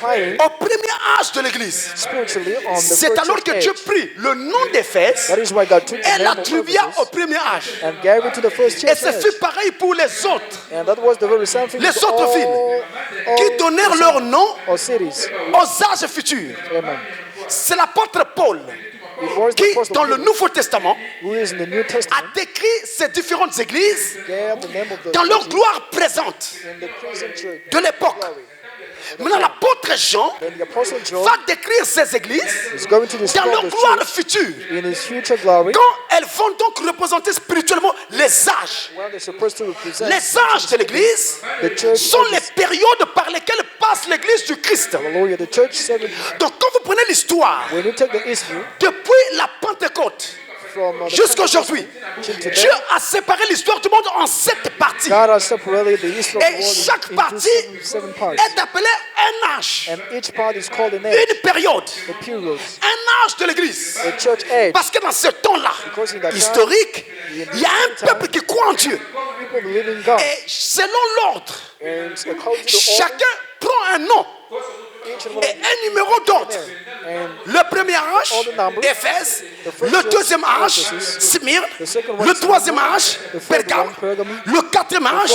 declining au premier âge de l'Église. spiritually on the C'est first alors que church Dieu age. prit le nom d'Éphèse That is why God took the et name of l'attribua au Ephesus premier âge. and gave it to the first Et church ce age. fut pareil pour les autres. And that was the very same thing Les with autres villes qui donnèrent leur nom or cities. aux âges futurs. Amen. C'est l'apôtre Paul It was the qui, apostle dans le Peter Nouveau Testament, who is in the New a Testament décrit ces différentes églises gave the name of the dans leur churches gloire présente in the present church. de l'époque. Glory. Maintenant, l'apôtre Jean Then the apostle John va décrire ces églises is going to dans describe leur the gloire church future. in his future glory. Quand elles vont donc représenter spirituellement les âges. When they're supposed to represent Les âges de l'église the church sont les ages. périodes par lesquelles passe l'église du Christ. Hallelujah. The church seven. Donc quand vous prenez l'histoire, When you take the history depuis la Pentecôte from jusqu'à aujourd'hui, till today, Dieu a séparé l'histoire du monde en 7 parties. God has separated the history of the Et world chaque into partie seven parts. est appelée un âge, And each part is called an age, une période, a period, un âge de l'église. a church age. Parce que dans ce temps-là, Because in that time, historique, il y a un peuple qui croit en Dieu. People believe in God. Et selon l'ordre, And according to the order, chacun prend un nom each and one et un numéro d'ordre. and Le premier âge, Éphèse. Le deuxième âge, Smyrne. Le troisième âge, Pergame. Le quatrième âge,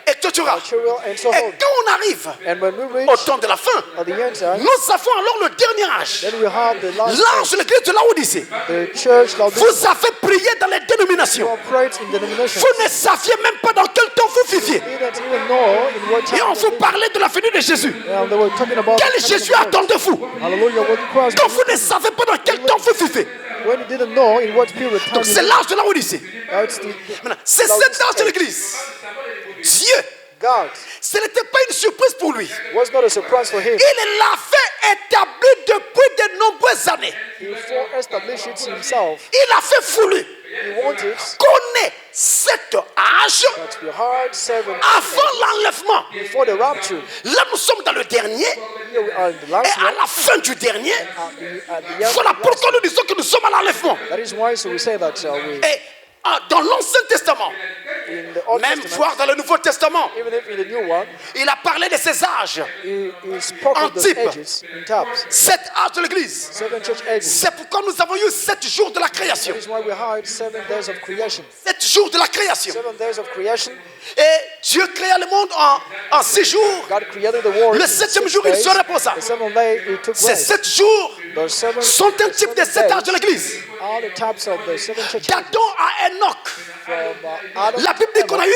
etc. and so Et on. quand on arrive And when we au reach temps de la fin, at the end time, nous avons alors le dernier âge. then we have the last L'âge de l'église de Laodicée. the church Laodicea Vous avez prié dans les dénominations. operates in denominations. Vous ne saviez même pas dans quel temps vous viviez. They didn't even know in what Et on time vous parlait de la venue de Jésus. they were talking about the Quel coming Jésus of the Lord. attendez-vous? Hallelujah, what Christ Quand vous ne savez pas dans quel temps vous vivez. when you didn't know in what period time Donc you c'est lived. l'âge de Laodicée. That's the Maintenant, c'est cet âge de l'église. Dieu, God ce n'était pas une surprise pour lui. was not a surprise for him. Il l'avait établi depuis de nombreuses années. He established it himself. Il a fait voulu He wanted qu'on ait cet âge that we had seven avant l'enlèvement. before the rapture. Là, nous sommes dans le dernier Here we are in the et last à one. la fin du dernier. At the end Voilà of the last pourquoi one. nous disons que nous sommes à l'enlèvement. That is why so we say that we Et dans l'Ancien Testament, in the Old même Testament, voire dans le Nouveau Testament, even if in the new one, il a parlé de ces âges. he spoke En of those type. ages in types. 7 âges de l'Église. Seven church ages. C'est pourquoi nous avons eu 7 jours de la création. That is why we had 7 days of creation. 7 jours de la création. 7 days of creation. Et Dieu créa le monde en 6 jours. God created the world. Le in 7e 6 jour, il days. se reposa. The 7th day, it took Ces rest. 7 jours Those seven sont un type de 7 âges de l'Église. all the types of the 7 church ages. D'Adam à Enoch. From Adam La Bible dit qu'on a eu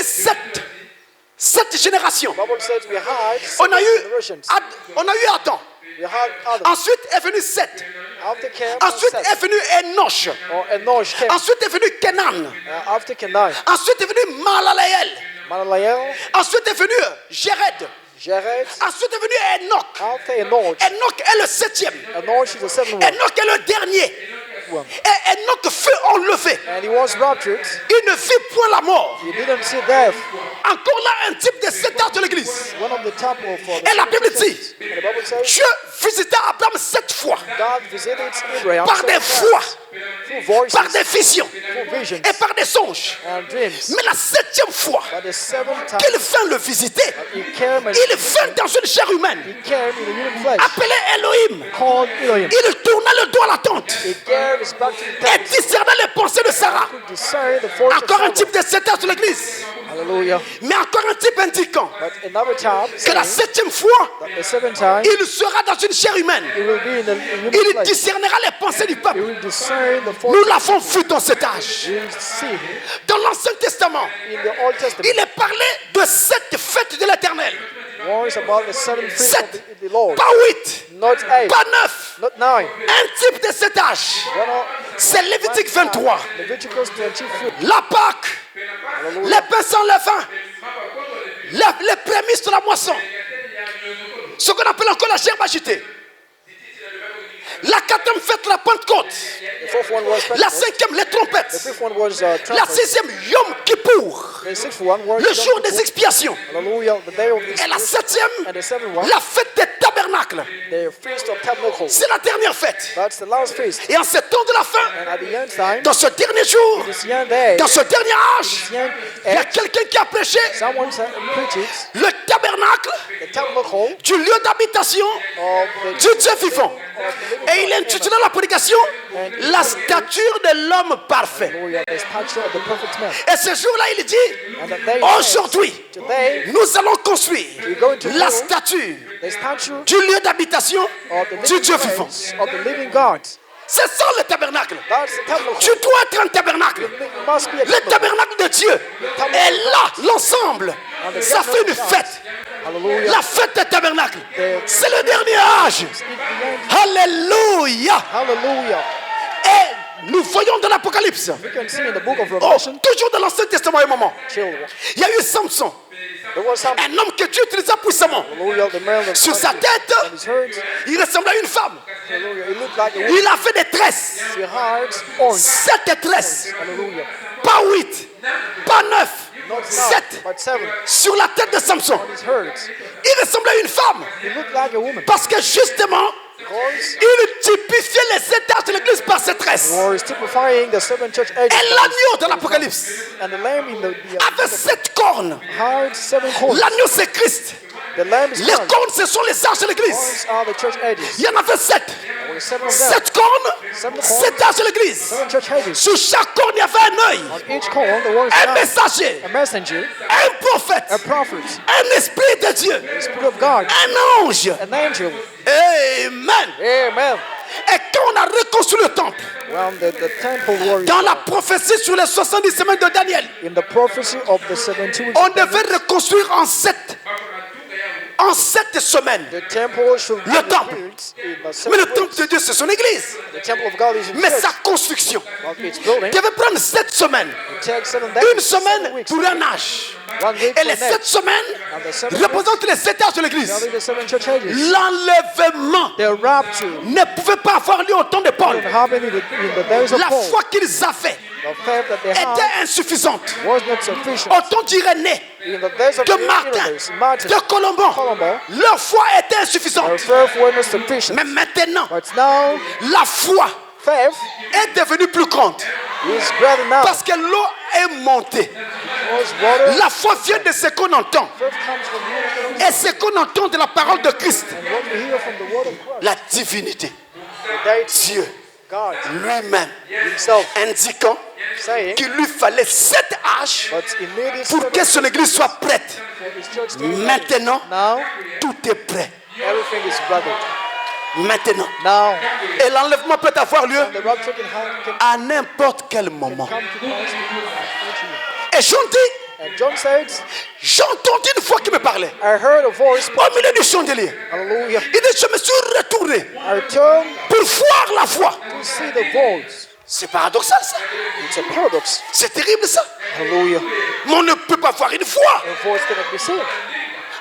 7 générations. The Bible says we had On a 7 eu, generations. on a eu Adam. We had Adam. Ensuite est venu Seth. After Cam, Ensuite Seth. est venu Enoch. Or Enosh came. Ensuite est venu Kenan. After Kenai. Ensuite est venu Malalaël. Malalael. Ensuite est venu Jéred. Jared. Ensuite est venu Enoch. After Enoch. Enoch est le 7e. Enoch is the 7th one. Enoch est le dernier. One. Et Enoch fut enlevé. And he was raptured. Il ne vit point la mort. He didn't see death. Encore là, un type de 7 âges de l'église. One of the top of the Et la Bible seven dit, churches. And the Bible says Dieu visita Abraham 7 fois. God visited Abraham Par des 7 times. voix, Through voices, par des visions through visions et par des songes. and dreams. Mais la 7e fois But the 7th time qu'il vint le visiter, he came and il vint dans une chair humaine, he came in a human flesh appelé Elohim. called Elohim. Il tourna le dos à la tente He gave his back to the et tent. discernait les pensées de Sarah. Could discern the force of Encore un Sarah. type de 7 âges de l'église. Hallelujah. Mais encore un type indiquant But another time, que la saying 7e fois, that the 7th time, il sera dans une chair humaine. he will be in a human Il flesh. discernera les pensées du He peuple. will discern the force. Nous l'avons vu dans cet âge. We will see Dans l'Ancien Testament, in the Old Testament il est parlé de 7 fêtes de l'Éternel. words about the 7 feet of 7, the Lord. pas 8, Not 8, pas 9. not 9. Un type de cet âge. C'est Lévitique 23. Leviticus 23. La Pâque, les pains sans levain, les prémices de la moisson. Ce qu'on appelle encore la gerbe agitée. La 4e fête, la Pentecôte. The 4th one was La Pentecost. 5e, les The trompettes. 5th one was La trumpet. 6e, Yom Kippour. The 6th one was Le Yom jour des Kippur. expiations. Hallelujah, the day of the Et la 7e, And the 7th one, la fête des tabernacles. tabernacle. The Feast of Tabernacles. C'est la dernière fête. That's the last feast. Et en ce temps de la fin, And at the end time, dans ce dernier jour, this young day, dans ce dernier âge, this young il y a age, quelqu'un qui a prêché someone preaches le tabernacle the tabernacle du lieu d'habitation of du the Dieu vivant. Et il a intitulé la prédication la stature de l'homme parfait. glory of the statue of the perfect man. Et ce jour-là, il dit, And that day aujourd'hui, today, nous allons construire we're going to la build statue the statue du lieu d'habitation of the du living Dieu vivant. place of the living God. C'est ça le tabernacle. That's the tabernacle. Tu dois être un tabernacle. It must be a Le tabernacle. tabernacle de Dieu. Et là, l'ensemble, ça fait une fête. Hallelujah. La fête des tabernacles. C'est le dernier âge. Alléluia. Hallelujah. Et nous voyons dans l'Apocalypse, We can see in the book of oh, Revelation, toujours dans l'Ancien Testament un moment, children, il y a eu Samson, there was some un homme que Dieu utilisa puissamment. hallelujah, the man of Sur sa tête, on his head, il ressemblait à une femme. hallelujah, it looked like a woman. Il a fait des tresses. He had horns. 7 tresses. Hallelujah. Pas 8, pas 9, Not 7 nine, but seven sur la tête de Samson. on his head. Il ressemblait à une femme. He looked like a woman. Parce que justement, Horns il typifiait les étages de l'église par ses tresses. was typifying the seven church ages. Et l'agneau dans l'Apocalypse And the lamb in the avait 7 cornes. had seven horns. L'agneau c'est Christ. The lamb is Les horns. cornes ce sont les arches de l'église. Horns are the church ages. Il y en avait 7. There were seven of them. 7 cornes, Seven 7 arches de l'église. Seven church ages. Sur chaque corne, il y avait un œil, On each corn there was un messager, a messenger, un prophète, a prophet, un esprit de Dieu, the Spirit of God, un ange. an angel. Amen. Amen. Et quand on a reconstruit le temple, When the temple was dans la prophétie sur les 70 semaines de Daniel, in the prophecy of the 72 weeks on of Daniel, devait reconstruire en 7 semaines. the temple should be Le temple. rebuilt in the Mais 7 le temple weeks. de Dieu, c'est son église. The temple of God is in Mais church. sa construction Of its building, devait prendre 7 semaines. it takes 7 days, Une 7 semaine weeks. pour un âge. 1 week Et for les an 7 age. semaines And the 7 représentent les 7 âges de l'église. weeks, the 7 church ages. L'enlèvement The rapture ne pouvait pas avoir lieu au temps de Paul. didn't happen in the days of La Paul. foi qu'ils avaient The faith that they had était insuffisante. was not sufficient. Au temps d'Irénée, In the days of de the Martin, Irenaeus, Martin, de Colomban, Colomban, leur foi était their insuffisante. faith was not sufficient. Mais maintenant, But now, la foi faith est devenue plus grande is greater now. parce que l'eau est montée. Because water, La foi vient de ce qu'on entend. faith comes from hearing Et ce qu'on entend de la parole de Christ, and what we hear from the word of Christ. la divinité, The deity, Dieu God lui-même, himself indiquant saying, qu'il lui fallait 7 âges but in needed pour que son église soit prête. for his church to be ready. Maintenant, Now, tout est prêt. everything is ready. Maintenant. Now, Et l'enlèvement peut avoir lieu the rapture can à n'importe quel moment. come to pass. Et Jean dit, And John says, j'ai entendu une voix qui me parlait I heard a voice, au milieu du chandelier. hallelujah. Il dit, je me suis retourné I turned pour voir la voix. to see the voice. C'est paradoxal ça. It's a paradox. C'est terrible ça. Hallelujah. Mais on ne peut pas voir une voix. A voice cannot be seen.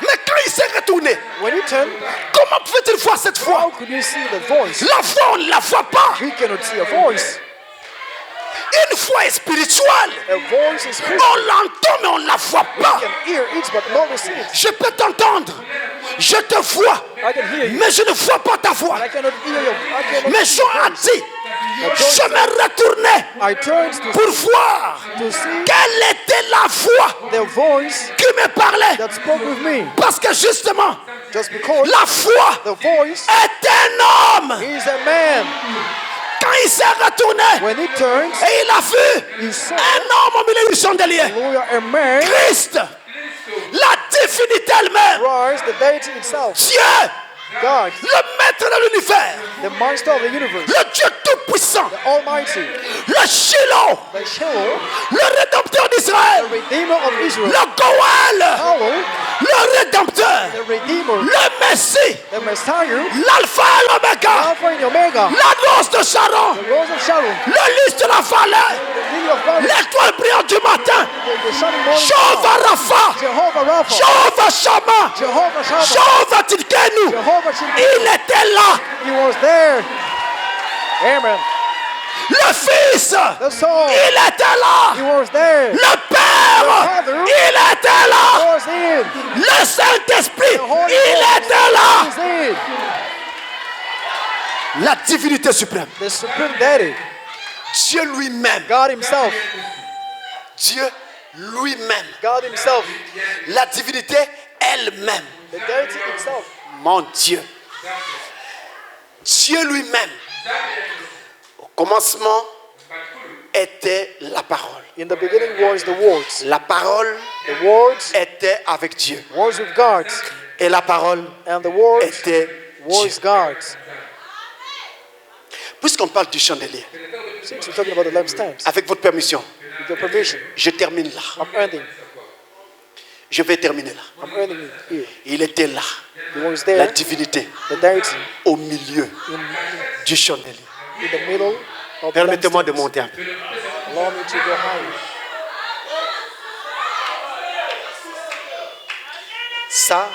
Mais quand il s'est retourné, When you turn, comment pouvait-il voir cette how voix? could you see the voice? La voix, on ne la voit pas. We cannot see a voice. Une voix est spirituelle. A voice is spiritual. On l'entend, mais on ne la voit We pas. can hear it, but not receive it. Je peux t'entendre. Je te vois. I can hear you, Mais je ne vois pas ta voix. but I cannot hear you. I cannot Mais see Jean your a voice. dit, je me retournais I turned pour voir to see quelle était la voix the voice qui me parlait. that spoke with me. Parce que justement, Just because la foi the voice est un homme. is a man. Quand il s'est retourné When he turns, et il a vu he saw, un homme au milieu du chandelier, hallelujah, a man Christ, la divinité elle-même, rise, the deity itself, Dieu, God, le maître de l'univers, the master of the universe, le Dieu tout-puissant, the Almighty, le Shiloh, the Sheol, le rédempteur d'Israël, the Redeemer of Israel, le Goël, Hallel, le rédempteur, the Redeemer, le Messie, the Messiah, l'Alpha et l'Oméga, Alpha and Omega, la rose de Sharon, the Rose of Sharon, le lys de la vallée, the Lily of Valley, l'étoile brillante du matin, the shining morning star, Jehovah Rapha, Jehovah Rapha, Jehovah Shammah, Jehovah Shammah, Jehovah Tidkenu, Jehovah Shilkenu. il était là, He was there. Amen. le Fils, The Son, il était là, he was there. le Père, il était là, He was in. le Saint-Esprit, The Holy il Ghost était là. is in. La divinité suprême. The supreme deity. Dieu lui-même. God himself. Dieu lui-même. God himself. La divinité elle-même. The deity itself. Mon Dieu. Dieu lui-même. Au commencement était la parole. In the beginning was the words. La parole The words était avec Dieu. was with God. Et la parole And the words était was Dieu. God. Puisqu'on parle du chandelier, Since we're talking about the lampstands, avec votre permission, with your permission, je termine là. I'm ending. Je vais terminer là. I'm ending it here. Il était là, He was la there, divinité, the deity, au milieu du chandelier. in the middle of the Permettez-moi de lampstands. monter un peu. Allow me to go higher. Ça,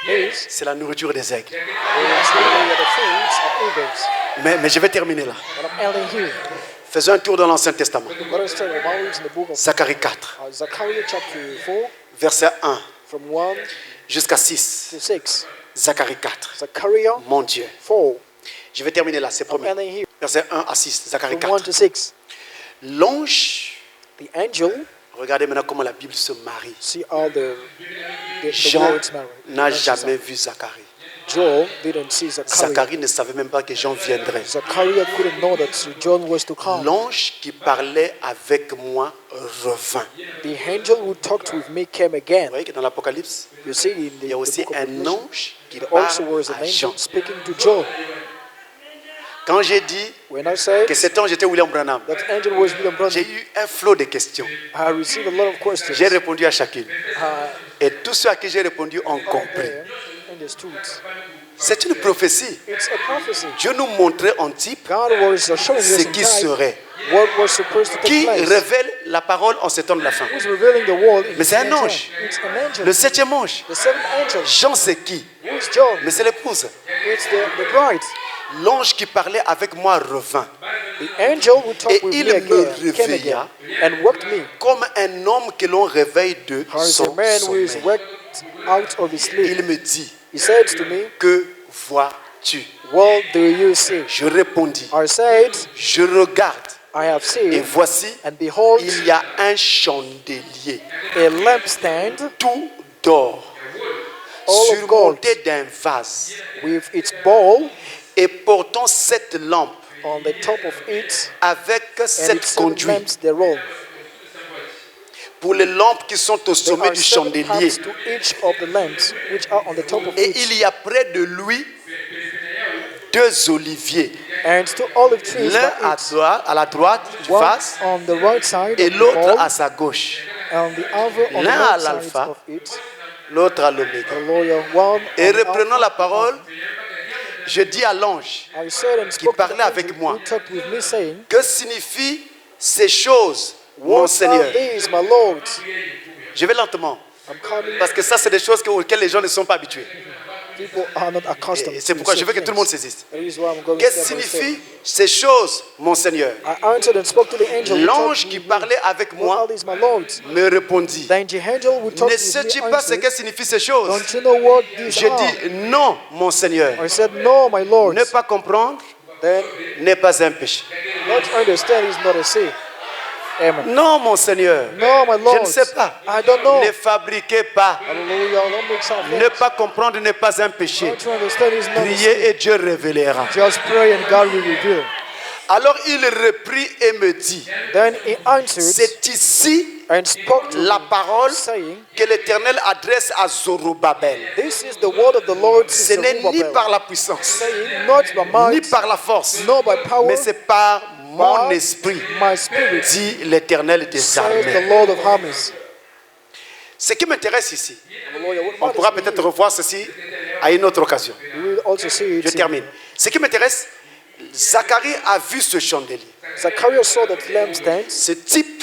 This c'est la nourriture des aigles. is the fruits of eagles. Mais je vais terminer là. But I'm ending here. Faisons un tour dans l'Ancien Testament. Let us start about it in the book of Zacharie 4, Zechariah chapter 4, verset 1 from 1 jusqu'à 6. to 6. Zacharie 4. Zechariah Mon Dieu. 4, Je vais terminer là, c'est I'm promis. ending here. Verset 1 à 6, Zacharie From 1 4. to 6. L'ange, The angel, regardez maintenant comment la Bible se marie. see all the Jean words married. n'a jamais vu Zacharie. Joel didn't see Zechariah. Zacharie ne savait même pas que Jean viendrait. Zechariah couldn't know that John was to come. L'ange qui parlait avec moi revint. The angel who talked with me came again. Vous voyez que dans l'Apocalypse, You see, in il y a the aussi book of un Revelation, ange qui there also parle was an à angel Jean. speaking to John. Quand j'ai dit When I said que cet ange était William Branham, that angel was William j'ai Branham, eu un flot de questions. I received a lot of questions. J'ai répondu à chacune. I Et tous ceux à qui j'ai répondu ont compris. understood. C'est une prophétie. It's a prophecy. Dieu nous montrait en type God was showing us ce in qui time serait. what was supposed to take Qui place. révèle la parole en ce temps de la fin. Who's revealing the world in Mais c'est un the end ange. time? It's an angel. Le septième ange. The seventh angel. Jean, c'est qui? Who is John? Mais c'est l'épouse. It's the bride. L'ange qui parlait avec moi revint. The angel who Et talked with il me me again came réveilla again and woke me comme un homme que l'on réveille de as a son man who is sommeil. waked out of his sleep. Il me dit, He said to me, que vois-tu? what do you see? Je répondis, I said, je regarde I have et seen, voici, and behold, il y a un chandelier, a lampstand tout d'or, all of gold, surmonté d'un vase, with its bowl et portant 7 lampes on the top of it, avec and 7 its 7 conduits. lamps thereon. Pour les lampes qui sont au There sommet are du 7 chandelier. parts to each of the lamps, which are on the top of Et it, il y a près de lui 2 oliviers, and 2 olive trees l'un by à, it, à la droite du one vase on the right side et of the l'autre bowl, à sa gauche, and the other on the l'un à right side l'alpha, of it, l'autre à l'oméga. the lower one. Et on the reprenant alpha. la parole, je dis à l'ange, I said and spoke to parlait the avec angel moi. who talked with me, saying, que signifient ces choses, mon what Seigneur? are these, my Lord? Je vais lentement, I'm coming. parce que ça, c'est des choses auxquelles les gens ne sont pas habitués. People are not accustomed Et c'est to pourquoi je such veux que tout le monde things. saisisse. That is why I'm going Qu'est-ce que step by step. signifient ces choses, mon Seigneur? I answered and spoke to the angel who L'ange talked qui with me. parlait avec What moi are these, my Lord? me répondit, Then the angel who talked ne with sais-tu me pas ce que answered, signifient ces choses? don't you know what these Je are? dis, non, mon Seigneur. I said, no, my Lord. Ne pas comprendre Then n'est pas un péché. not understand is not a sin. Amen. Non, mon Seigneur. No, my Je Lord. ne sais pas. I don't know. Ne fabriquez pas. Hallelujah. Don't make some Ne pas comprendre n'est pas un péché. Don't you understand is not a sin. Priez et Dieu révélera. Just pray and God will reveal. Alors il reprit et me dit, Then he answered c'est ici and spoke to la me, parole saying, que l'Éternel adresse à Zorobabel. this is the word of the Lord to Ce n'est ni Zerubbabel, par la puissance, saying, not by ni might, par la force, nor by power, mais c'est par mon but esprit, my spirit, dit l'Éternel des says the armées. Lord of armies. Ce qui m'intéresse ici, Hallelujah. What on matters pourra to peut-être you? revoir ceci à une autre occasion. We will also see Je it. termine. Ce qui m'intéresse, Zacharie a vu ce chandelier, Zachariah saw that lampstand ce type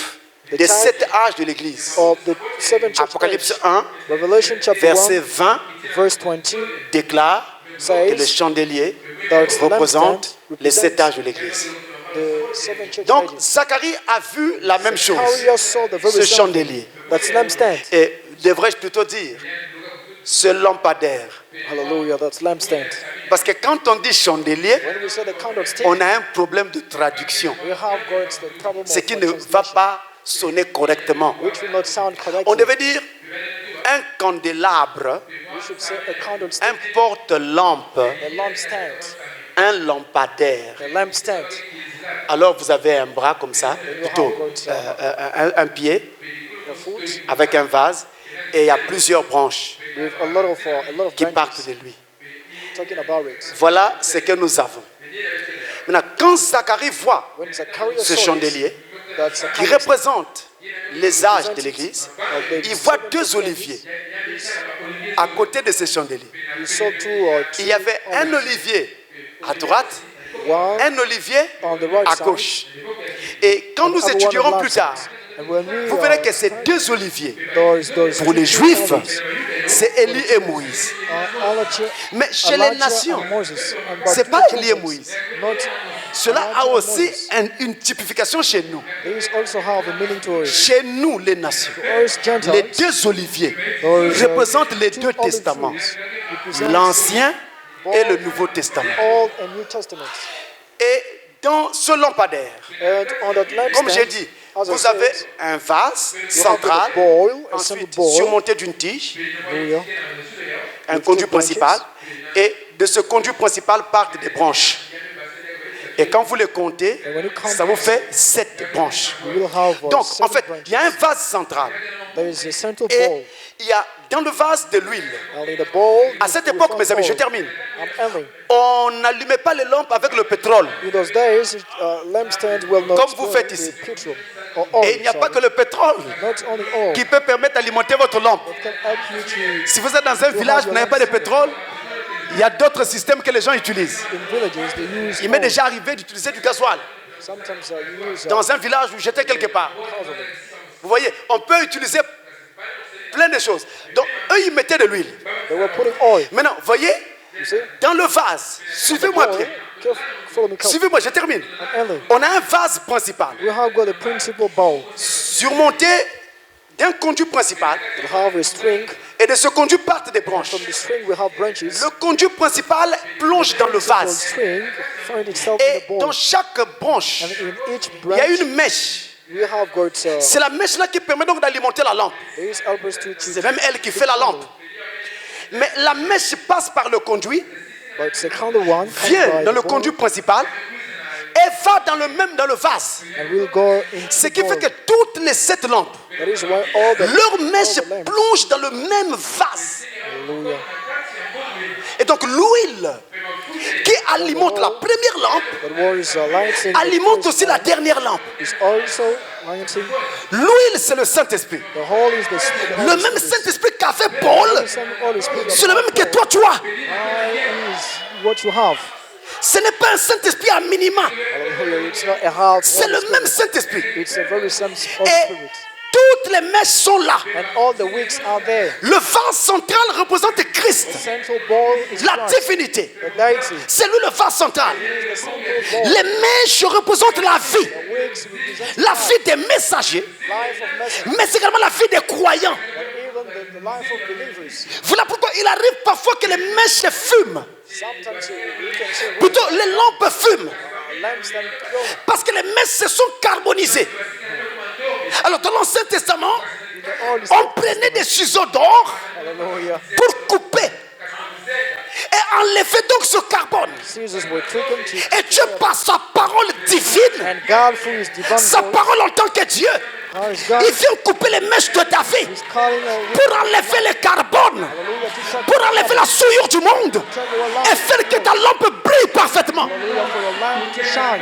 des 7 âges de l'Église. of the 7 church Apocalypse age. 1, Revelation chapter verset 1, 20, verse 20 déclare que says le chandelier that représente lampstand les 7 represents âges de l'Église. the 7 church Donc, ages. Zacharie a vu la même chose, Zachariah saw the very ce same chandelier. That's lampstand. Et devrais-je plutôt dire, ce lampadaire. Hallelujah, that's lampstand. Parce que quand on dit chandelier, When we say the candlestick, on a un problème de traduction. we have got the problem Ce of qui ne va translation, pas sonner correctement. which will not sound On correctly. devait dire un candélabre, We should say a candlestick, un porte-lampe, a lampstand, un lampadaire. a lampstand. Alors vous avez un bras comme ça, plutôt un pied The foot avec un vase, et il y a plusieurs branches with a lot of qui branches. partent de lui. Talking about it. Voilà ce que nous avons. Maintenant, quand Zacharie voit When Zachariah ce saw chandelier it, that's a qui candlestick. représente les âges de l'Église, il voit deux oliviers à côté de ce chandelier. He saw two Il y avait un olivier à droite, one un olivier on the right à side, gauche. Et quand nous other one on the étudierons left plus side. tard, And when we vous verrez que ces deux oliviers, those pour les two Juifs, candles c'est Élie et Moïse. are Elijah, Mais chez les Elijah nations, and Moses. And c'est but pas to the Élie et Gentiles, Moïse. not Cela Elijah a and aussi Moses. une typification chez nous. These also have a meaning to us. Chez nous, les nations, Us les Gentiles, deux oliviers those représentent les two deux olive testaments, trees represent l'Ancien et le Nouveau Testament. Old and New Testament. Et dans ce lampadaire, And on that comme j'ai lampstand, dit, as I vous said, avez un vase you have central, a bowl, a central ensuite bowl. surmonté d'une tige, Hallelujah. un With conduit two branches. principal, et de ce conduit principal partent des branches. Et quand vous les comptez, And when you count ça vous fait 7 branches. You will have Donc, en seven fait, branches. il y a un vase central. There is a central bowl. Et il y a dans le vase de l'huile. And in the bowl, À cette we époque, found mes amis, je oil. termine. I'm ending. On n'allumait pas les lampes avec le pétrole. In those days, lampstands will not Comme vous burn faites with ici. petrol or oil. Et il n'y a pas sorry. que le pétrole Not only oil. qui peut permettre d'alimenter votre lampe. It can help you to, Si vous êtes dans un village, vous n'avez pas de pétrole, il y a d'autres systèmes que les gens utilisent. in villages, they use Il m'est oil. déjà arrivé d'utiliser du gasoil Sometimes you use dans un village où j'étais quelque part. gasoline. Vous voyez, on peut utiliser plein de choses. Donc, eux, ils mettaient de l'huile. They were putting oil. Maintenant, voyez, You see? dans le vase, suivez-moi Oil. bien. Follow me, come. Suivez-moi, je termine. I'm ending. On a un vase principal We have got a principal bowl. surmonté d'un conduit principal. We have a string. Et de ce conduit partent des branches. From the string, we have branches. Le conduit principal plonge dans le The vase. string find itself in Et the bowl. dans chaque branche, And in each il y a branch, une mèche. we have got C'est la mèche là qui permet donc d'alimenter la lampe. these helpers to C'est même elle qui fait la lampe. Mais la mèche passe par le conduit, But it's the candle one comes vient by dans the le bowl, conduit principal et va dans le vase. and we'll go into Ce the qui fait bowl. que toutes les 7 lampes, That is why all the leur mèche all the lamps, plonge dans le même vase. hallelujah, Et donc l'huile qui alimente la première lampe that was lighting alimente the aussi la first dernière lampe. lamp is also lighting. L'huile, c'est le Saint-Esprit. The whole is the Le même Saint-Esprit qu'a fait Paul, Holy Spirit. c'est le même que toi tu as. Is what you have. Ce n'est pas un Saint-Esprit à minima. Hallelujah. It's not a half. C'est Holy le Spirit. même Saint-Esprit. It's a very same Holy Et Spirit. toutes les mèches sont là. And all the wicks are there. Le vase central représente Christ, The central bowl is la Christ. divinité. The deity. C'est lui le vase central. The central bowl. Les mèches représentent la vie. The wicks represent La vie des messagers, life of messengers. mais c'est également la vie des croyants. And even the life of believers. Voilà pourquoi il arrive parfois que les mèches fument. Sometimes you can say Plutôt, les lampes fument. lampstand glowing. Parce que les mèches se sont carbonisées. Alors, dans l'Ancien Testament, The Holy on Spirit. prenait des ciseaux d'or Hallelujah. pour couper et enlever donc ce carbone. Jesus were taken to. Et Dieu, par sa parole divine, And God, through His divine sa voice, parole en tant que Dieu, how is God? il vient couper les mèches de ta vie He's calling a pour enlever le carbone, hallelujah to take pour enlever la souillure du monde et faire que ta lampe brille parfaitement. hallelujah for your lamp to shine.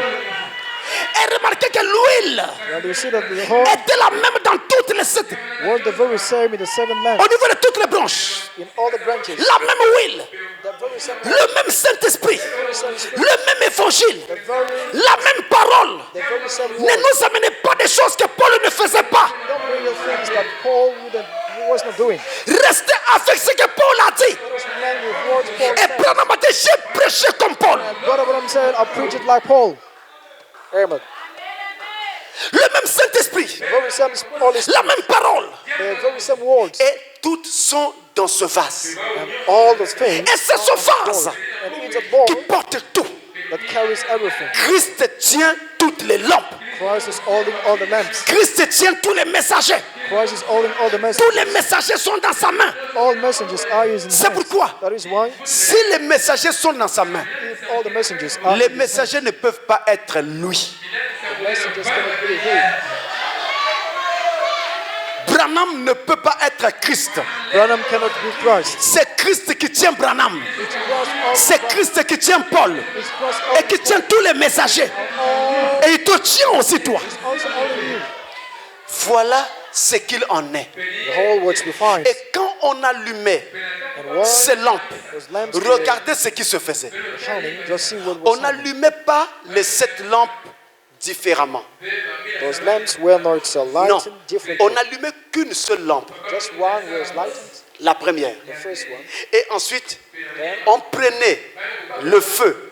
Et remarquez que l'huile And you see that the whole était la même dans toutes les 7, was the very same in the seven au lamps, niveau de toutes les branches. in all the branches. La même huile, The very same, le même Saint-Esprit, same spirit, le même évangile, the very, la même parole. the very same Ne word. nous amenez pas des choses que Paul ne faisait pas. Don't bring the things that Paul was not doing. Restez avec ce que Paul a dit. Let us remain with what Paul Et said. pendant ma j'ai prêché comme Paul. And God Abraham said, I preach it like Paul. Amen. Le même Saint-Esprit, The very same Holy Spirit, la même parole. the very same words. Et toutes sont dans ce vase. And all those things Et c'est ce vase and it's a bowl qui porte tout. that carries everything. Christ tient toutes les lampes. Christ is holding all the lamps. Christ tient tous les messagers. Christ is holding all the Tous messengers. les messagers sont dans sa main. All messengers are his in C'est hands. pourquoi, That is why si les messagers sont dans sa main, if all the messengers are les in his hands, messagers ne peuvent pas être lui. the messengers cannot be him. Branham ne peut pas être Christ. Branham cannot be Christ. C'est Christ qui tient Branham. It's Christ all C'est Christ qui tient Paul. It's Christ Et qui tient tous les messagers. Et il te tient aussi toi. also holding you. Voilà ce qu'il en est. The whole works we find. Et quand on allumait And while ces lampes, those lamps regardez ce qui se faisait. were shining, just see what was On happening. n'allumait pas les 7 lampes différemment. Those lamps were not so Non, lighted differently. on n'allumait qu'une seule lampe, Just one was lighted, la première. the first one. Et ensuite, on prenait le feu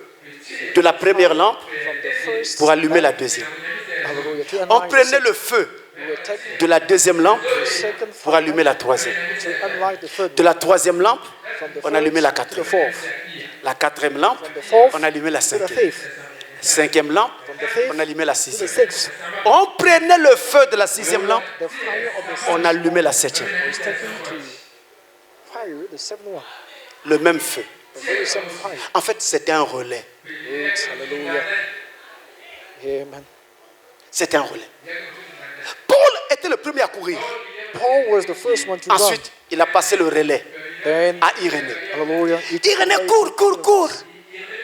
de la première lampe From the first pour allumer la deuxième. hallelujah, to On unlight the prenait second. le feu We were taking de la deuxième lampe the second pour allumer la troisième. to unlight the third De la troisième lampe, from the on allumait la first to the quatrième. fourth. La quatrième lampe, From the fourth on allumait la to the cinquième. fifth. Cinquième lampe, From the fifth on allumait la to the sixième. sixth. On prenait le feu de la sixième lampe, The fire of the on sixth allumait la septième. was taken to fire the seventh one. Le même feu. The very same fire. En fait, c'était un relais. It's hallelujah. Amen. C'était un relais. Paul était le premier à courir. Paul was the first one to Ensuite, il a passé le relais run. Then, à Irénée. hallelujah. he took Irénée away court, court, court.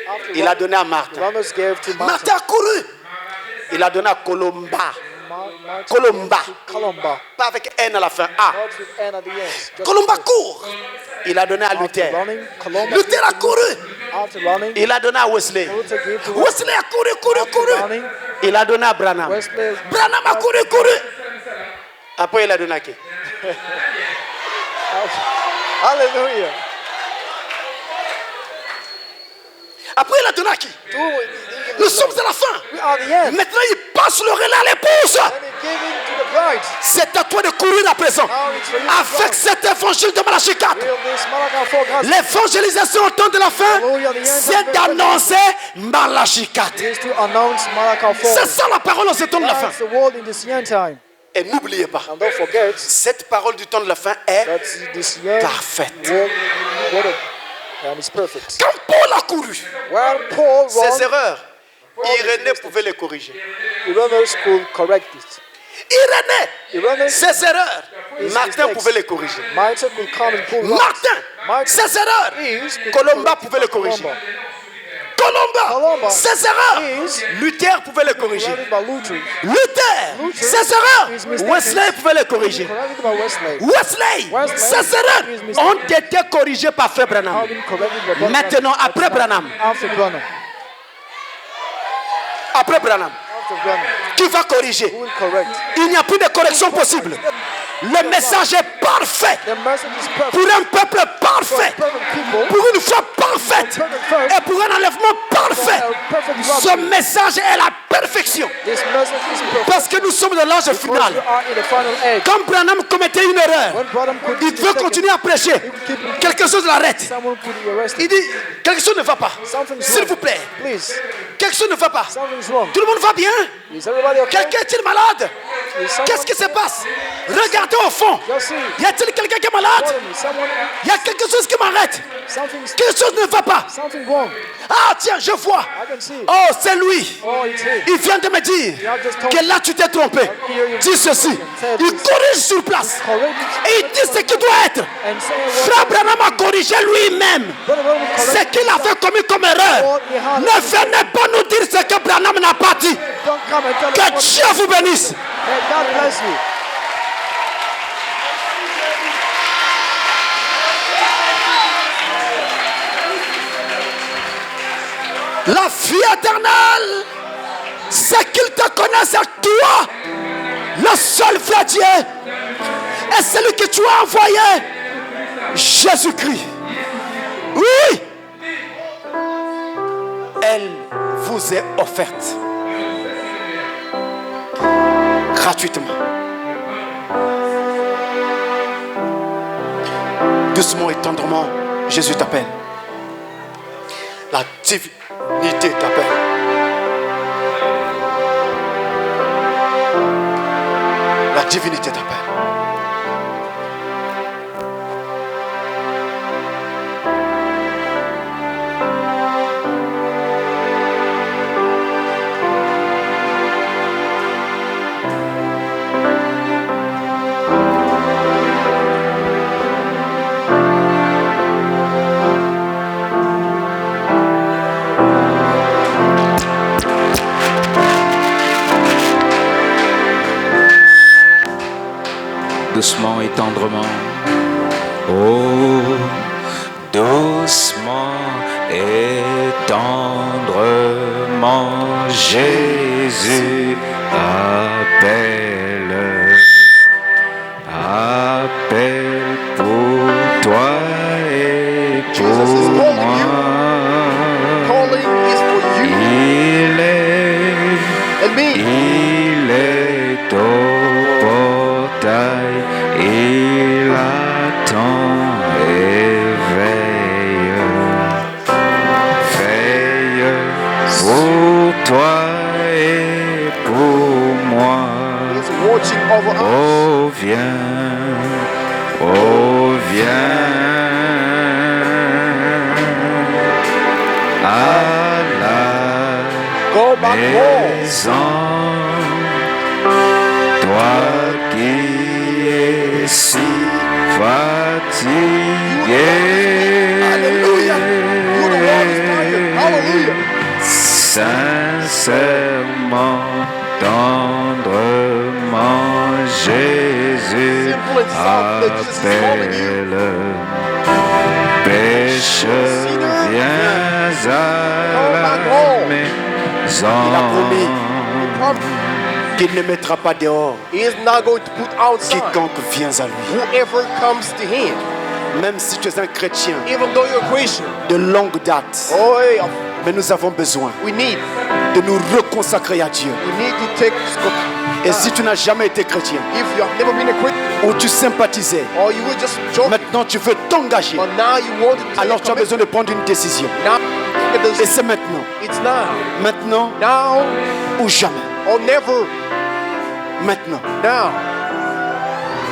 after Il a donné à Marthe. runners gave to Martha. Marthe a couru. Il a donné à Colomba. Martha Colomba. gave to Columba. Pas avec N à la fin. A. Not with N at the end. Just Colomba court. Il a donné à after Luther. running, Columba Luther a gave to couru. After running, Il a donné à Wesley. Luther gave to Wesley a couru, couru, After couru. running, Il a donné à Branham. Wesley. Branham a couru, couru. Après, il a donné à qui? Hallelujah. Après, il a donné à qui? Nous sommes à la fin. We are the end. Maintenant, il passe le relais à l'épouse. And he gave in to the bride. C'est à toi de courir à présent. Now it's for you to Avec go. cet évangile de Malachie 4. Will this Malachi 4 gospel L'évangélisation au temps de la fin, Hallelujah, the end c'est of the- d'annoncer Malachie 4. is to announce Malachi 4. C'est ça la parole en ce temps de la fin. That's the word in this end time. Et n'oubliez pas, And don't forget cette parole du temps de la fin est that this end parfaite. word and it's perfect. Quand Paul a couru, While Paul ses ran, erreurs, Irénée pouvait les corriger. the runners could correct it. Irénée, The runners, ses erreurs, Martin mistakes. pouvait les corriger. Martha could come and pull right. Martin, ses erreurs, Is could Colomba correct pouvait les corriger. Columba. Colomba, ses erreurs, Is Luther pouvait les corriger. corrected by Luther. Luther, ses erreurs, His mistakes. Wesley pouvait les corriger. Corrected by Wesley. Wesley, ses erreurs ont été corrigées par Frère Branham. Have been corrected by Brother Maintenant, Branham. après Branham, After Branham. après Branham, After Branham. qui va corriger? Who will correct? Il n'y a plus de correction possible. Le message est parfait The message is perfect. pour un peuple For parfait, perfect people. pour une foi parfaite et pour un enlèvement parfait. For a perfect Ce rapture. message est la perfection This message is perfect. parce que nous sommes dans l'âge Because final. we are in the final age. Quand Branham commettait une erreur, When Branham could il veut continuer à prêcher. Quelque chose l'arrête. someone could be arrested. Il dit, quelque chose ne va pas. Something's S'il wrong. vous plaît, Please. quelque chose ne va pas. Something's wrong. Tout le monde va bien? Is everybody okay? Quelqu'un est-il malade? Is someone Qu'est-ce qui se passe? Regardez au fond. Just see. Y a-t-il quelqu'un qui est malade? Follow me. Someone. Il y a quelque chose qui m'arrête. Something's. Quelque chose ne va pas. Something wrong. Ah tiens, je vois. I can see. Oh, c'est lui. Oh, it's him. Il vient de me dire que là tu t'es trompé. Dis ceci. Il corrige sur place. Correct it. Et il dit ce qui doit être. And say what. Frère Branham a corrigé lui-même. Brother Branham Ce correct qu'il avait commis comme erreur. Ne venez pas nous dire ce que Branham n'a pas dit. Don't come and tell us Que what. Dieu vous bénisse. May God bless you. La vie éternelle, c'est qu'il te connaisse à toi, le seul vrai Dieu, et celui que tu as envoyé, Jésus-Christ. Oui, elle vous est offerte gratuitement. Doucement et tendrement, Jésus t'appelle. La divinité t'appelle. La divinité t'appelle. Doucement et tendrement. Oh, doucement et tendrement, Jésus appelle. Appelle pour toi et pour Jesus is calling moi. you. Calling is for you Il est and me. il est au portail, il attend et veille. Veille pour toi et pour moi. He's watching over us. Oh viens, oh viens. À la Go back home. maison, toi qui es si fatigué. Hallelujah. You the one who's tired. Hallelujah. Sincèrement, tendrement, Jésus Simple and soft that Jesus is calling you. appelle. Pécheur, viens à la maison. Il a promis qu'il ne mettra pas dehors He is not going to put outside quiconque vient à lui. whoever comes to him. Même si tu es un chrétien Even though you're a Christian, de longue date, oh, hey, mais nous avons besoin we need de nous reconsacrer à Dieu. to take Et si tu n'as jamais été chrétien, if you have never been a Christian ou tu sympathisais, or you were just joking, maintenant tu veux t'engager, but now you want to take alors tu as besoin de prendre une décision. now Et c'est maintenant, it's now ou jamais. or never. Maintenant, Now,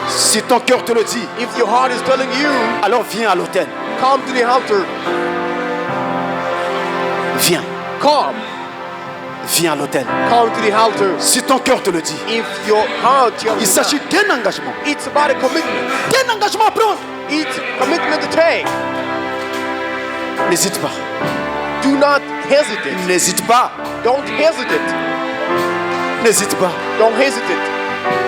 si ton cœur te le dit, if your heart is telling you, alors viens à l'autel. come to the altar. Viens, Come viens à l'autel. to the altar. Si ton cœur te le dit, If your heart tells il you s'agit d'un engagement. now, it's about a commitment. D'un engagement à prendre. It's a commitment to take. N'hésite pas. Do not hesitate. N'hésite pas. Don't hesitate. N'hésite pas. Don't hesitate.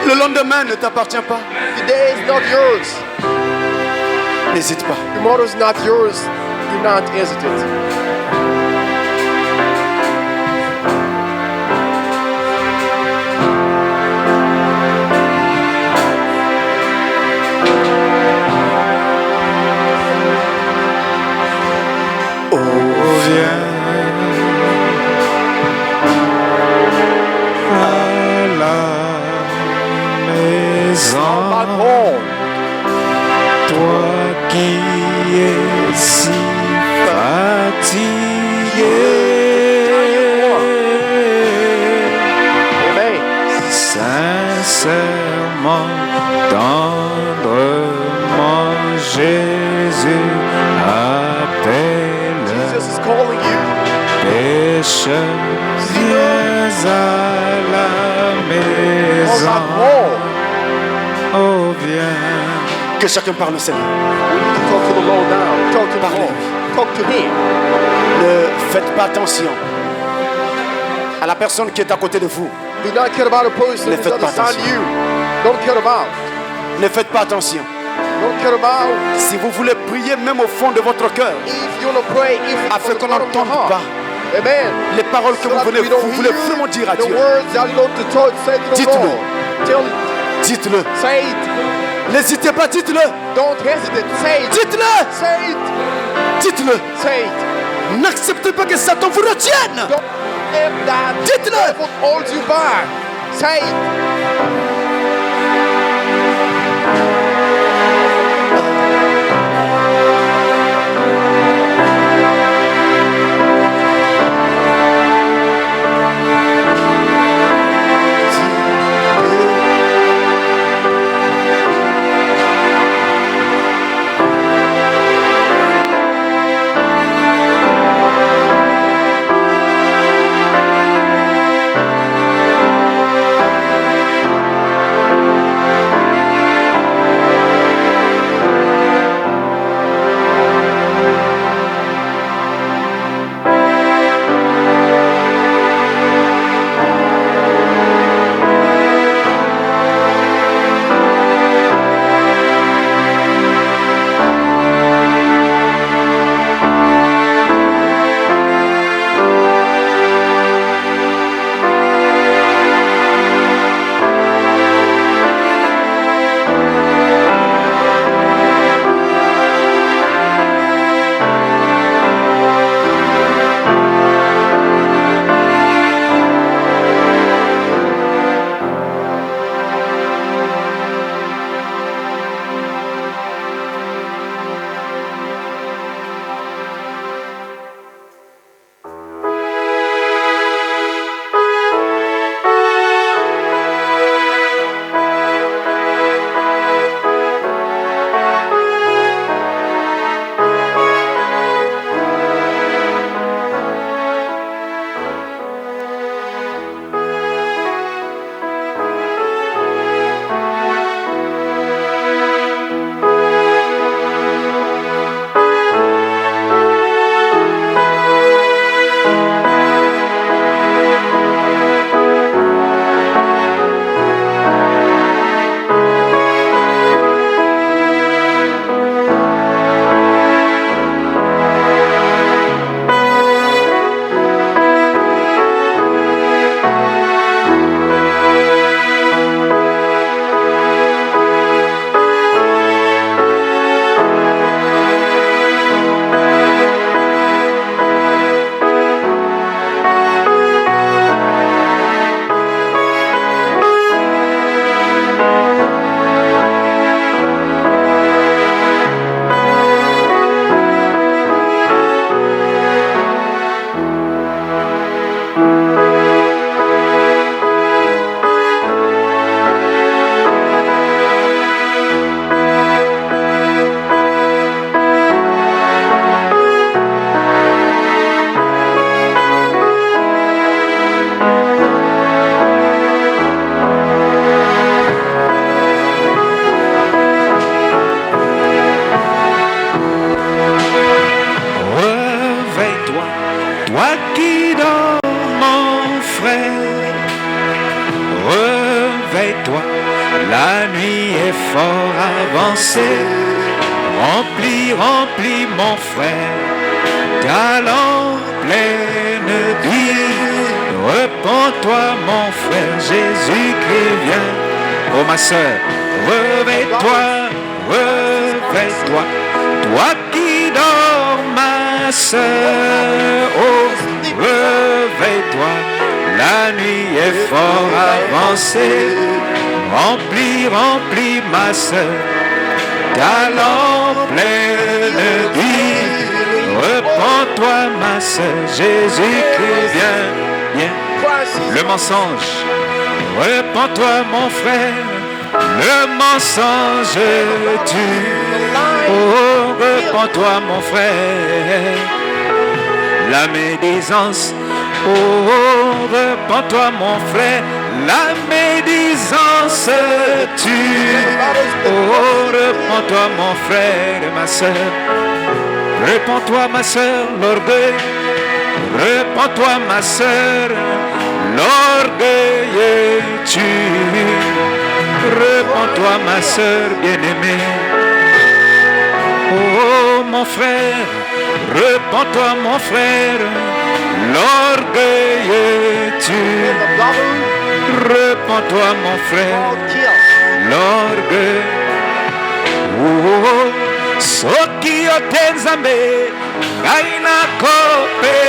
Le lendemain ne t'appartient pas. Today is not yours. N'hésite pas. Tomorrow is not yours. Do not hesitate. Oh, Viens à la maison, Back home. toi qui es si fatigué. Amen. Sincèrement, tendrement, Jésus appelle. Jesus is calling you. Pécheur, viens à la Come back maison. home. Oh, viens. que chacun parle au Seigneur. We need to talk to the Lord now. Talk to the Parlez. Lord. Talk to Him. Ne faites pas attention à la personne qui est à côté de vous. Do not care about a person Ne who's faites pas understand attention. you. Don't care about. Ne faites pas attention. Don't care about. Si vous voulez prier même au fond de votre cœur, If you want to pray, if it's afin from the qu'on bottom of your n'entende heart. pas Amen. les paroles que So that we vous don't voulez hear vraiment dire à the Dieu, words that you want to say to the Dites-le. Lord. Tell it. dites-le. Say it. N'hésitez pas, dites-le. Don't hesitate. Say it. Dites-le. Say it. Dites-le. Say it. N'acceptez pas que Satan vous retienne. Don't let that Dites-le. devil hold you back. Say it. qui dors, mon frère, réveille-toi, la nuit est fort avancée. Remplis, remplis, mon frère, ta lampe pleine d'huile. Repends-toi, mon frère, Jésus-Christ vient. Oh ma soeur, réveille-toi, réveille-toi, toi qui dors, ma soeur. Oh, réveille-toi, la nuit est fort avancée. Remplis, remplis, ma soeur, ta lampe pleine d'huile. Repends-toi, ma soeur, Jésus-Christ vient, vient. Le mensonge, repends-toi, mon frère, le mensonge tue. Oh, repends-toi, mon frère, la médisance. Oh, repends-toi, mon frère, la médisance tue. Oh, repends-toi, mon frère et ma soeur. Repends-toi, ma soeur, l'orgueil. Repends-toi, ma soeur, l'orgueil tue. Repends-toi, ma soeur bien-aimée. Oh, mon frère, repends-toi, mon frère, l'orgueil tue. Repends-toi, mon frère, l'orgueil. Oh, soki yote nzambe ngai nakope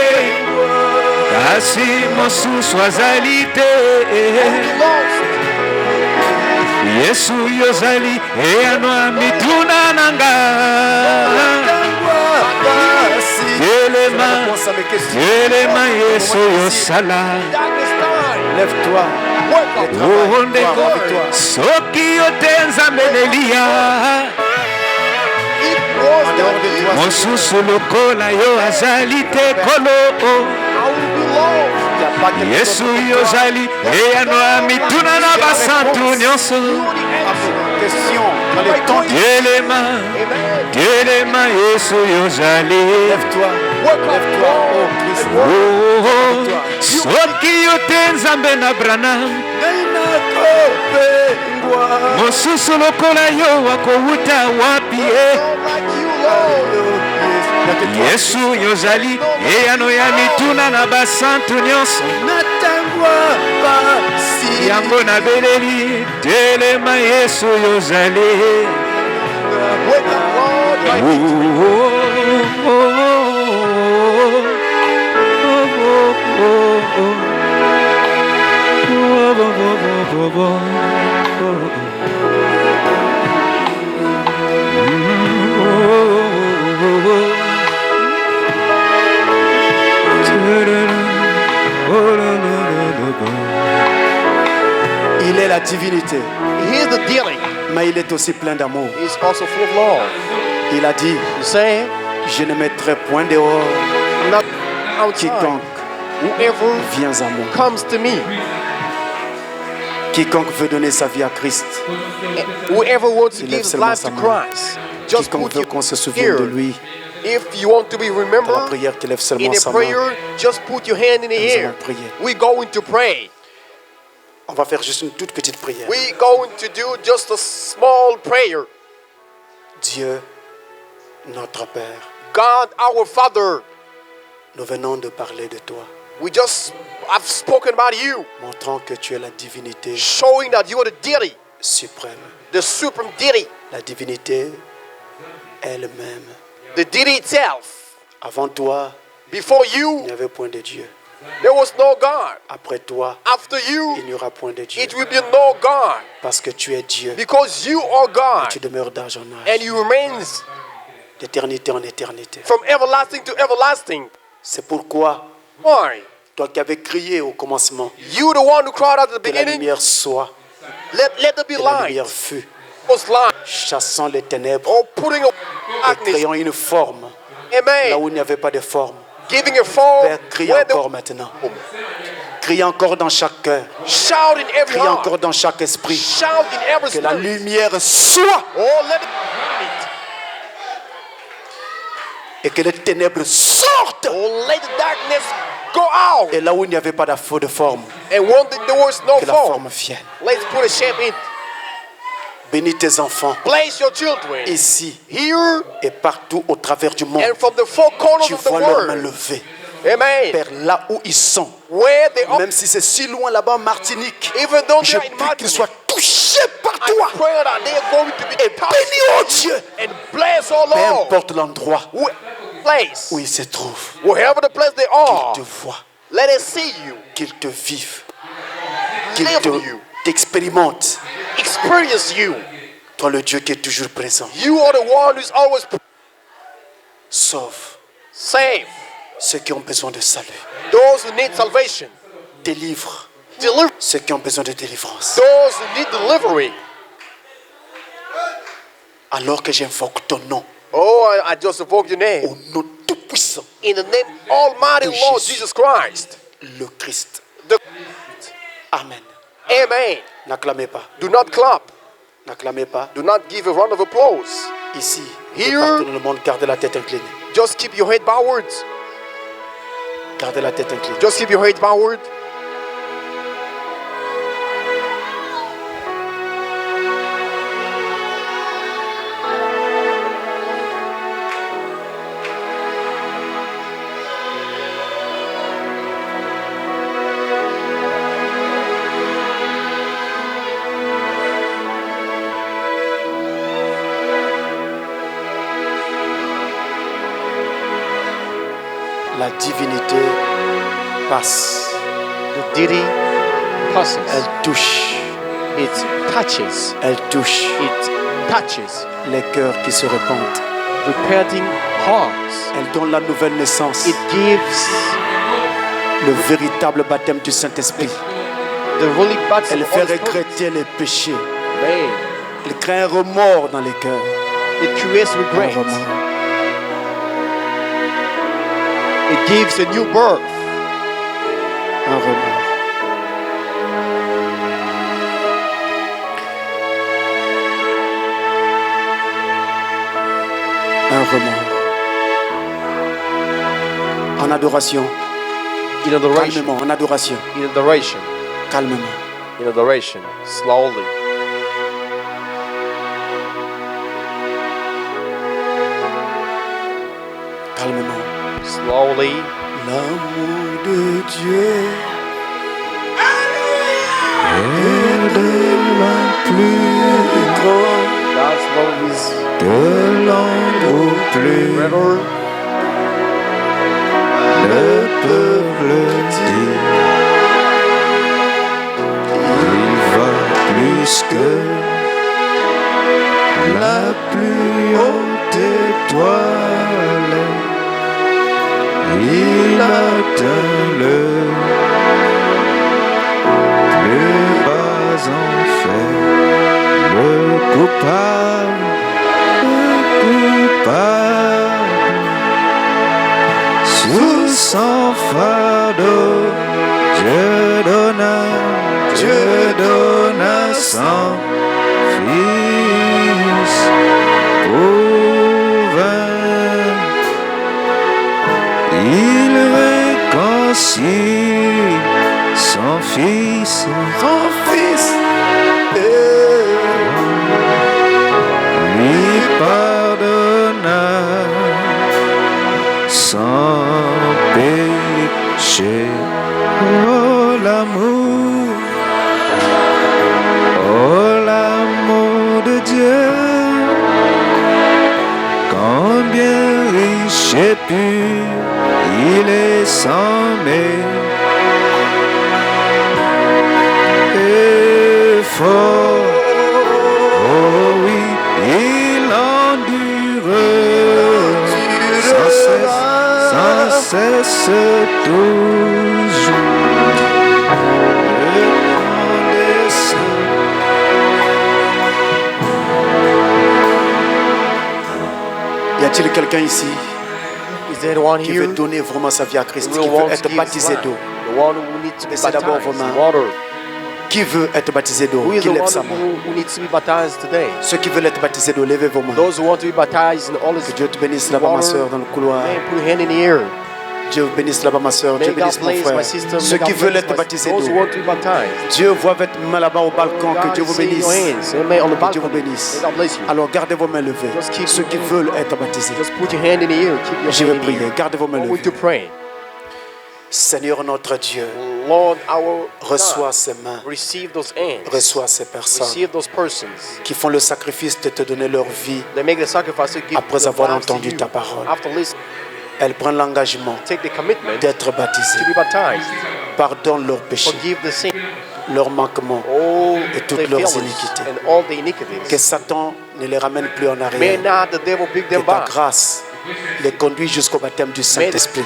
kasi mosusu azali te. Yesu yozali eyano mituna na nga. Yelema Yesu yosala. Lève-toi. Oh ndeko soki yote nzambe nelia mosusu lokola yo azali te kolo. Yesu yozali eyano ya mituna na basantu nyonso. Yelema Yesu yozali. Lève-toi, oh Christ. Soki yote nzambe na Branham mosusu lokola yo akowuta wapi Yesu yozali eyano ya mituna na basantu nyonso. Yango na beleli telema Yesu yozali. Il est la divinité, He is the dealing. mais il est aussi plein d'amour. He's also full of love. Il a dit, He's saying, je ne mettrai point dehors not outside. quiconque Whoever vient à moi. comes to me, Quiconque veut donner sa vie à Christ. whoever wants to Il give lève his seulement life sa to main. Christ, just Quiconque put veut your qu'on se souvienne de ear. lui. If you want to be Dans la remembered prière, qu'il lève in seulement a sa main. prayer, just put your hand in the Nous air. allons prier. We're going to pray. On va faire juste une toute petite prière. We're going to do just a small prayer. Dieu, notre Père, God, our Father, nous venons de parler de toi, we just have spoken about you, montrant que tu es la divinité showing that you are the deity, suprême. the supreme deity, La divinité elle-même. the deity itself. Avant toi, Before il you, n'y avait point de Dieu. there was no God. Après toi, After you, il n'y aura point de Dieu. it will be no God, Parce que tu es Dieu. because you are God, Tu demeures d'âge en and âge, you remain d'éternité en éternité. from everlasting to everlasting. C'est pourquoi, Why? toi qui avais crié au commencement, You the one who cried out at the que la beginning, lumière soit, let there be et la light. lumière fut, Was light. chassant les ténèbres Or putting a et darkness. créant une forme là Amen. où il n'y avait pas de forme. Giving a form Père, crie where encore the maintenant. Crie encore dans chaque cœur. shout in every Crie heart. encore dans chaque esprit. Shout in every Que la spirit. lumière soit Oh, let it light. et que les ténèbres sortent. Oh, let the darkness go out. Et là où il n'y avait pas de forme, And when there was no que la form, forme vienne. let's put a shape in. Bénis tes enfants Bless your children ici here et partout au travers du monde. and from the four corners Tu of the vois leurs mains world. levées. Amen. Père, là où ils sont, Where they are, même si c'est si loin là-bas en Martinique, even though je they are in prie qu'ils Martinique, soient touchés par I toi. pray that they are going to be Et touched bénis, oh Dieu, and bless, oh peu Lord, importe l'endroit place, où ils se trouvent, wherever the place they are, qu'ils te voient, let us see you, qu'ils te vivent, qu'ils live you, t'expérimentent. experience you. Toi, le Dieu qui est toujours présent, You are the one who's always sauve save ceux qui ont besoin de salut, those who need salvation, délivre deliver ceux qui ont besoin de délivrance. those who need delivery. Alors que j'invoque ton nom, Oh, I just invoke your name. au nom tout-puissant, In the name Almighty de Lord Jésus. Jesus Christ. le Christ. The, Amen. amen. N'acclamez pas, Do not clap. n'acclamez pas. Do not give a round of applause. Ici, et Here. partout dans le monde, gardez la tête inclinée. Just keep your head backward. Gardez la tête inclinée. Just keep your head backward. La divinité passe. The deity passes. Elle touche. It touches. Elle touche It touches. les cœurs qui se répandent. Repenting hearts. Elle donne la nouvelle naissance, It gives le véritable baptême du Saint-Esprit. the really baptism Elle of fait the Holy Spirit. regretter les péchés. Amen. Elle crée un remords dans les cœurs. It creates Un regret. remords. It gives a new birth. Un remords. Un remords. En adoration. In adoration. Calmement, en adoration. In adoration. Calmement. In adoration. Slowly. Calmement. Slowly. L'amour de Dieu est de loin plus grand, God's love is de l'endroit plus greater. ne peuvent le dire. Il va plus que la plus haute étoile. Il atteint le plus bas enfer, le coupable, sous son fardeau, Dieu donna son Fils pour vaincre. Il réconcilie son Fils, lui pardonna son péché. Oh l'amour de Dieu, combien riche et pur, il est sans et fort. Oh oui, il endure sans cesse toujours. Le temps des saints. Y a-t-il quelqu'un ici Is there anyone qui here veut donner vraiment sa vie à Christ, who qui wants veut to être give baptisé his d'eau? life? The one who needs to be Laissez d'abord baptized vos in mains. water. Qui veut être baptisé d'eau? Who is Qui the lève one sa main? who needs to be baptized today? Ceux qui veulent être baptisés d'eau, levez vos mains. Those who want to be baptized in all Que His Dieu te bénisse là-bas, ma soeur, dans le couloir. man, put your hand in the air. Dieu vous bénisse là-bas, ma soeur. May Dieu God bénisse mon bless frère. my sister. Ceux May qui God veulent bless être my baptisés those who d'eau. want to be baptized. Dieu voit votre main là-bas au balcon. Que God Dieu vous is seeing your bénisse. hands. Amen. On the Que Dieu vous balcony. bénisse. May God bless you. Alors gardez vos mains levées. Just keep Ceux your qui hand- veulent être baptisés. Just put your hand in the air. Keep your Je vais hand in the prier. air. Gardez vos mains I want to levées. pray. Seigneur notre Dieu, Lord, our reçois God, ces mains. receive those hands. Reçois ces personnes Receive those persons. qui font le sacrifice de te donner leur vie. They make the sacrifice to give Après their avoir lives to entendu you. ta parole. After listening, Elles prennent l'engagement take the commitment d'être baptisées. to be baptized. Pardonne leurs péchés, Forgive the sin, leurs manquements all et the toutes leurs failures iniquités. and all the iniquities. Que Satan ne les ramène plus en May arrière. not the devil pick Que them ta back. grâce les conduit jusqu'au baptême du Saint-Esprit.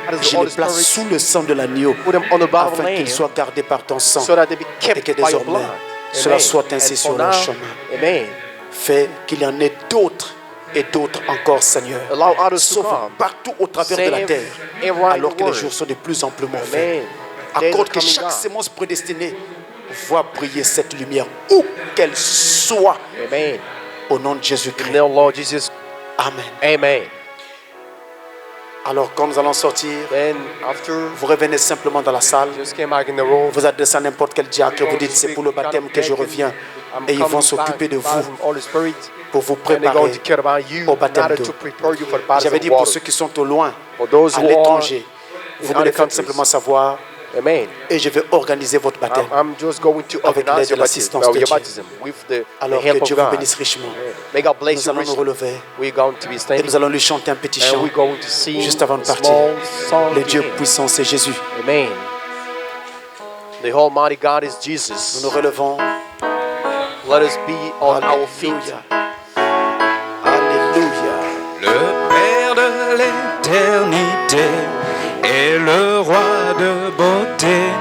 That is the Je les Holy place Spirit. sous le sang de l'agneau Put them on the bottom afin qu'ils land soient gardés par ton sang so that they be et kept que by your désormais blood. cela Amen. soit ainsi And sur for leur now, chemin. amen. Fais qu'il y en ait d'autres et d'autres encore, Seigneur. Allow others to Sauf come. partout au travers de la Save terre, everyone alors in the que les world. jours sont de plus en plus mauvais. Amen. Days Accorde are que coming chaque down. sémence prédestinée voit briller cette lumière, où qu'elle soit, Amen. au nom de In Jésus-Christ. the name of Lord Jesus. Amen. Amen. Alors, quand nous allons sortir, Then after, vous revenez simplement dans la salle, just came back in the room. vous adressez à n'importe quel diacre, vous dites c'est pour le baptême que je reviens, et ils vont s'occuper de vous Holy Spirit, pour vous and they're going préparer to care about you, au baptême not d'eau. to prepare you for the baptism J'avais of dit pour water. ceux qui sont au loin, For those à who are l'étranger, vous in me le other faites countries. simplement savoir Amen. et je vais organiser votre baptême. I'm just going to Avec organize l'aide de your l'assistance baptism, de your Dieu. baptism with the Alors help que of Dieu vous God. bénisse richement. May God bless Nous you allons nous richly. relever We're going to be et standing nous allons lui chanter un petit chant. and we're going to sing Juste avant de a partir. small song Le to Dieu Him. puissant, c'est Jésus. Amen. The Almighty God is Nous Jesus. nous relevons. Let us be on our feet. Alléluia. Le Père de l'éternité et le Roi de beauté,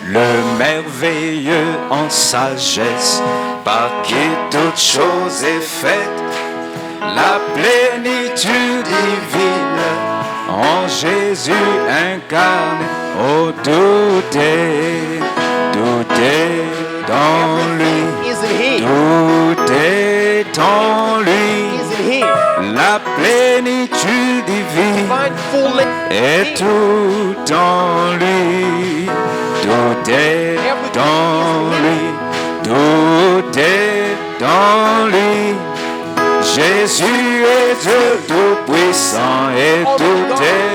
le merveilleux en sagesse, par qui toute chose est faite, la plénitude divine en Jésus incarné. Oh, tout est dans lui, Is in Him. tout est en lui. Is in Him. La plénitude divine Find fullness in est Him. tout en lui. Tout est dans lui. Tout est dans lui. Jésus est Dieu tout-puissant et tout est.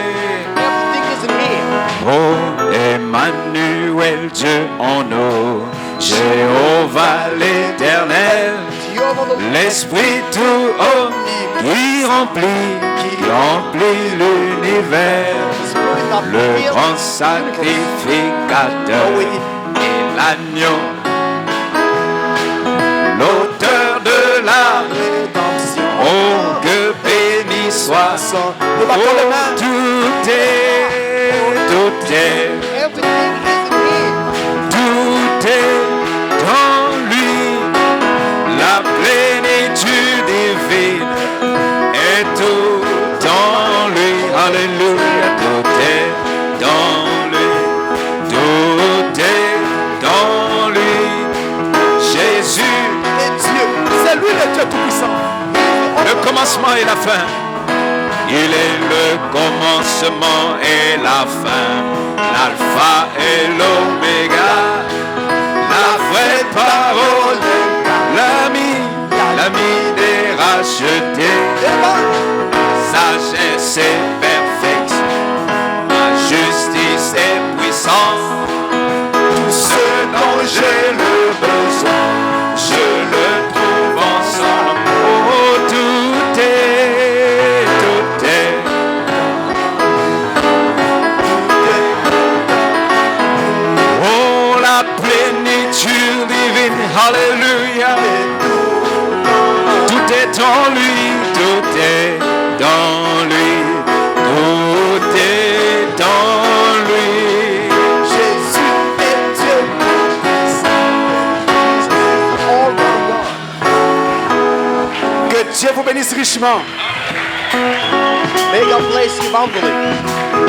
Everything is in Him. Oh, Emmanuel, Dieu en nous, Jéhovah l'Éternel, l'Esprit tout omni qui remplit l'univers, le grand sacrificateur et l'agneau, l'auteur de la rédemption. Oh, que béni soit son Nous battons les Oh, mains. tout est, Everything is in Him. tout est dans lui. La plénitude divine est tout en lui. Alléluia, tout est dans lui. Tout est dans lui. Jésus, Et Dieu, c'est lui le Dieu tout-puissant. le commencement et la fin. Il est le commencement et la fin, l'alpha et l'oméga, la vraie parole, l'ami des rachetés, sagesse et perfection, ma justice et puissance, tout ce dont j'ai le besoin, je le trouve en son nom. Oh, tout est. Oh, la plénitude divine, alléluia. Tout est en lui, tout est dans lui, tout est en lui. Jésus est Dieu. All God. Que Dieu vous bénisse richement. May God bless you bountifully.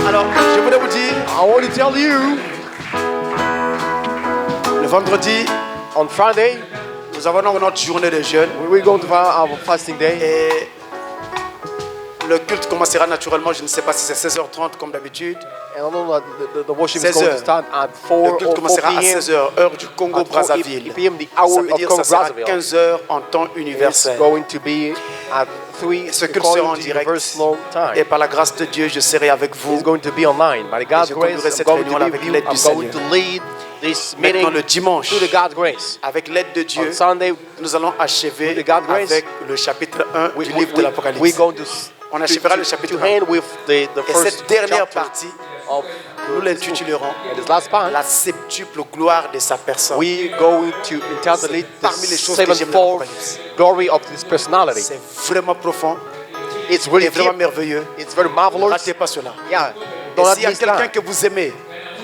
Alors, je voulais vous dire, I want to tell you, le vendredi, on Friday, nous avons donc notre journée de jeûne. we're going to have our fasting day. Et Le culte commencera naturellement, je ne sais pas si c'est 16h30 comme d'habitude. And I know that the worship is 16 going to heures. start at Le 4 culte or 4 commencera à p.m. 16h, heure du Congo At 4 Brazzaville. p.m. the Ça hour veut of dire que Congo ça sera Brazzaville. 15h en temps It's universel. going to be at 3 Ce culte sera en according to direct. universal time. Et par la grâce de Dieu, je serai avec vous. It's going to be online. By the God's je grace, conduirai I'm cette going réunion to be avec with you. l'aide du I'm going Seigneur. to lead this meeting Maintenant, le dimanche, through the God's grace. avec l'aide de Dieu, On Sunday, nous allons achever Through the God's grace, avec le chapitre 1 du livre de we're l'Apocalypse. going to On achèvera le chapitre to 1. hand with the Et first cette dernière chapter partie, of nous l'intitulerons and this last part. La septuple gloire de sa personne. We're going to interpolate the Parmi les choses que j'aime dans sevenfold l'Apocalypse. glory of this personality. C'est vraiment profond It's et really vraiment deep. merveilleux. It's very Ne marvelous. ratez pas cela. Yeah. Et Don't s'il y a miss quelqu'un that. que vous aimez,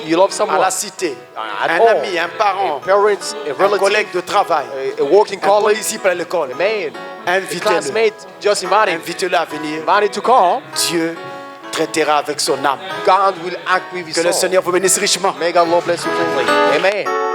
You love à someone, la cité, At un all. ami, un parent, parents, a un relative, collègue de travail, a working un colleague, co-disciple à l'école, a man, a invitez-le. classmate, just invite him. Invitez-le à venir. Invite him to come. Dieu traitera avec son âme. God will act with his Que le soul. Seigneur vous bénisse richement. May God Lord bless you greatly. Amen.